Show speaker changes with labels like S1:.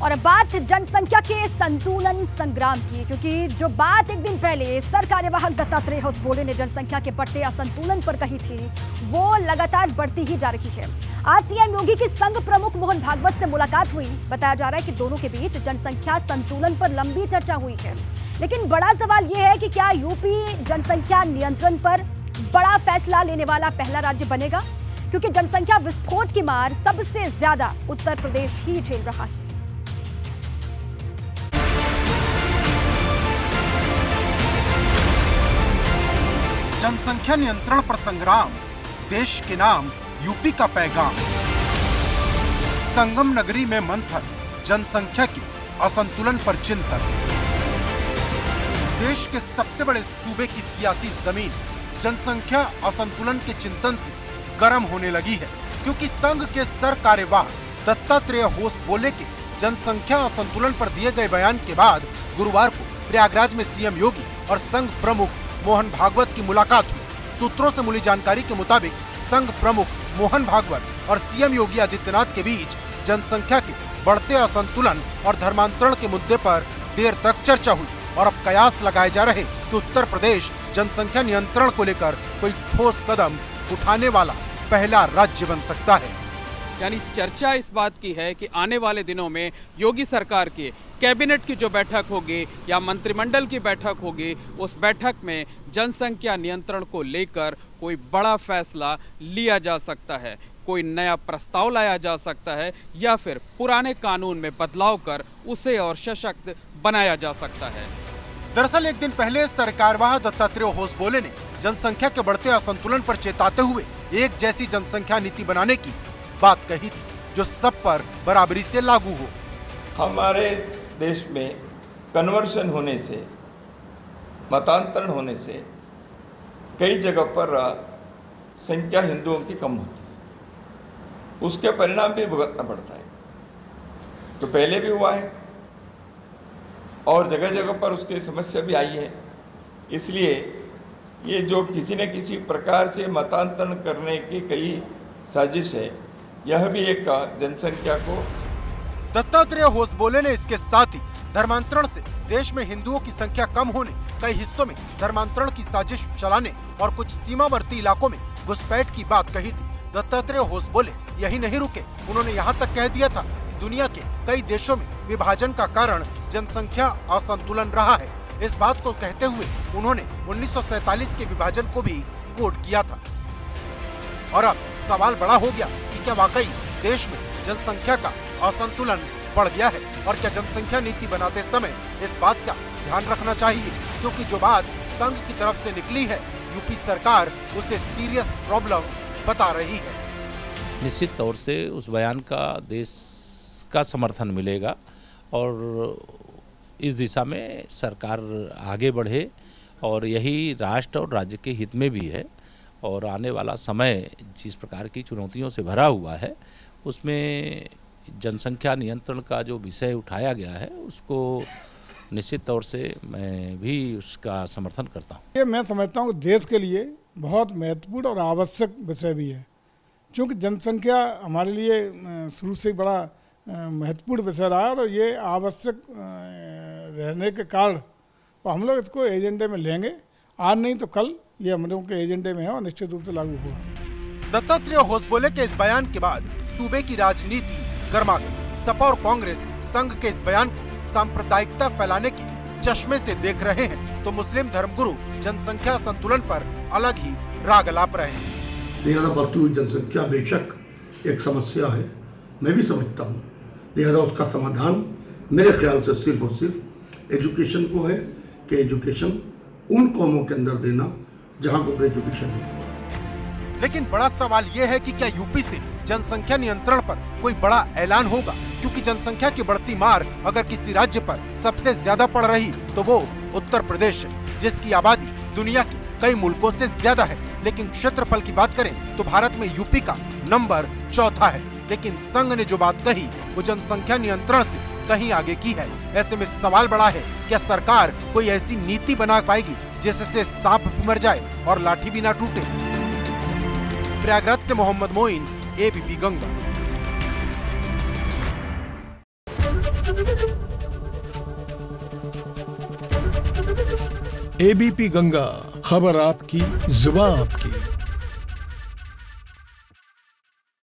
S1: और अब बात जनसंख्या के संतुलन संग्राम की, क्योंकि जो बात एक दिन पहले सर कार्यवाहक दत्तात्रेय होसबोले ने जनसंख्या के बढ़ते असंतुलन पर कही थी, वो लगातार बढ़ती ही जा रही है। आज सीएम योगी की संघ प्रमुख मोहन भागवत से मुलाकात हुई। बताया जा रहा है कि दोनों के बीच जनसंख्या संतुलन पर लंबी चर्चा हुई है। लेकिन बड़ा सवाल यह है कि क्या यूपी जनसंख्या नियंत्रण पर बड़ा फैसला लेने वाला पहला राज्य बनेगा, क्योंकि जनसंख्या विस्फोट की मार सबसे ज्यादा उत्तर प्रदेश ही झेल रहा है।
S2: जनसंख्या नियंत्रण पर संग्राम, देश के नाम यूपी का पैगाम। संगम नगरी में मंथन, जनसंख्या की असंतुलन पर चिंतन। देश के सबसे बड़े सूबे की सियासी जमीन जनसंख्या असंतुलन के चिंतन से गर्म होने लगी है, क्योंकि संघ के सर कार्यवाहक दत्तात्रेय होसबोले के जनसंख्या असंतुलन पर दिए गए बयान के बाद गुरुवार को प्रयागराज में सीएम योगी और संघ प्रमुख मोहन भागवत की मुलाकात हुई। सूत्रों से मिली जानकारी के मुताबिक संघ प्रमुख मोहन भागवत और सीएम योगी आदित्यनाथ के बीच जनसंख्या के बढ़ते असंतुलन और धर्मांतरण के मुद्दे पर देर तक चर्चा हुई और अब कयास लगाए जा रहे कि उत्तर प्रदेश जनसंख्या नियंत्रण को लेकर कोई ठोस कदम उठाने वाला पहला राज्य बन सकता है।
S3: यानी चर्चा इस बात की है कि आने वाले दिनों में योगी सरकार की कैबिनेट की जो बैठक होगी या मंत्रिमंडल की बैठक होगी, उस बैठक में जनसंख्या नियंत्रण को लेकर कोई बड़ा फैसला लिया जा सकता है, कोई नया प्रस्ताव लाया जा सकता है या फिर पुराने कानून में बदलाव कर उसे और सशक्त बनाया जा सकता है।
S2: दरअसल एक दिन पहले सरकारवाह दत्तात्रेय होसबोले ने जनसंख्या के बढ़ते असंतुलन पर चेताते हुए एक जैसी जनसंख्या नीति बनाने की बात कही थी, जो सब पर बराबरी से लागू हो।
S4: हमारे देश में कन्वर्शन होने से, मतांतरण होने से कई जगह पर संख्या हिंदुओं की कम होती है, उसके परिणाम भी भुगतना पड़ता है। तो पहले भी हुआ है और जगह जगह पर उसकी समस्या भी आई है। इसलिए ये जो किसी न किसी प्रकार से मतांतरण करने की कई साजिश है, यह भी एक जनसंख्या को।
S2: दत्तात्रेय होसबोले ने इसके साथ ही धर्मांतरण से देश में हिंदुओं की संख्या कम होने, कई हिस्सों में धर्मांतरण की साजिश चलाने और कुछ सीमावर्ती इलाकों में घुसपैठ की बात कही थी। दत्तात्रेय होसबोले यही नहीं रुके, उन्होंने यहाँ तक कह दिया था कि दुनिया के कई देशों में विभाजन का कारण जनसंख्या असंतुलन रहा है। इस बात को कहते हुए उन्होंने 1947 के विभाजन को भी कोट किया था। और अब सवाल बड़ा हो गया कि क्या वाकई देश में जनसंख्या का असंतुलन बढ़ गया है, और क्या जनसंख्या नीति बनाते समय इस बात का ध्यान रखना चाहिए, क्योंकि जो बात संघ की तरफ से निकली है, यूपी सरकार उसे सीरियस प्रॉब्लम बता रही है।
S5: निश्चित तौर से उस बयान का देश का समर्थन मिलेगा और इस दिशा में सरकार आगे बढ़े, और यही राष्ट्र और राज्य के हित में भी है। और आने वाला समय जिस प्रकार की चुनौतियों से भरा हुआ है, उसमें जनसंख्या नियंत्रण का जो विषय उठाया गया है, उसको निश्चित तौर से मैं भी उसका समर्थन करता हूँ।
S6: ये मैं समझता हूँ देश के लिए बहुत महत्वपूर्ण और आवश्यक विषय भी है, क्योंकि जनसंख्या हमारे लिए शुरू से बड़ा महत्वपूर्ण विषय रहा है और ये आवश्यक रहने के कारण हम लोग इसको एजेंडे में लेंगे। आज नहीं तो कल ये हम लोगों के एजेंडे में है और निश्चित रूप से लागू होगा।
S2: दत्तात्रेय होसबोले के इस बयान के बाद सूबे की राजनीति गर्मा गई। सपा और कांग्रेस संघ के इस बयान को सांप्रदायिकता फैलाने के चश्मे से देख रहे हैं, तो मुस्लिम धर्मगुरु जनसंख्या संतुलन पर अलग ही राग अलाप रहे हैं।
S7: लिहाजा बढ़ती हुई जनसंख्या बेशक एक समस्या है, मैं भी समझता हूँ। लिहाजा उसका समाधान मेरे ख्याल से सिर्फ और सिर्फ एजुकेशन को है कि एजुकेशन उन कौमों के अंदर देना जहाँ को एजुकेशन नहीं।
S2: लेकिन बड़ा सवाल यह है कि क्या यूपी से जनसंख्या नियंत्रण पर कोई बड़ा ऐलान होगा, क्योंकि जनसंख्या की बढ़ती मार अगर किसी राज्य पर सबसे ज्यादा पड़ रही तो वो उत्तर प्रदेश है, जिसकी आबादी दुनिया के कई मुल्कों से ज्यादा है। लेकिन क्षेत्रफल की बात करें तो भारत में यूपी का नंबर 4था है। लेकिन संघ ने जो बात कही वो जनसंख्या नियंत्रण से कहीं आगे की है। ऐसे में सवाल बड़ा है, क्या सरकार कोई ऐसी नीति बना पाएगी जिससे सांप भी मर जाए और लाठी भी ना टूटे। प्रयागराज से मोहम्मद मोइन, एबीपी गंगा।
S8: एबीपी गंगा, खबर आपकी, जुबान आपकी।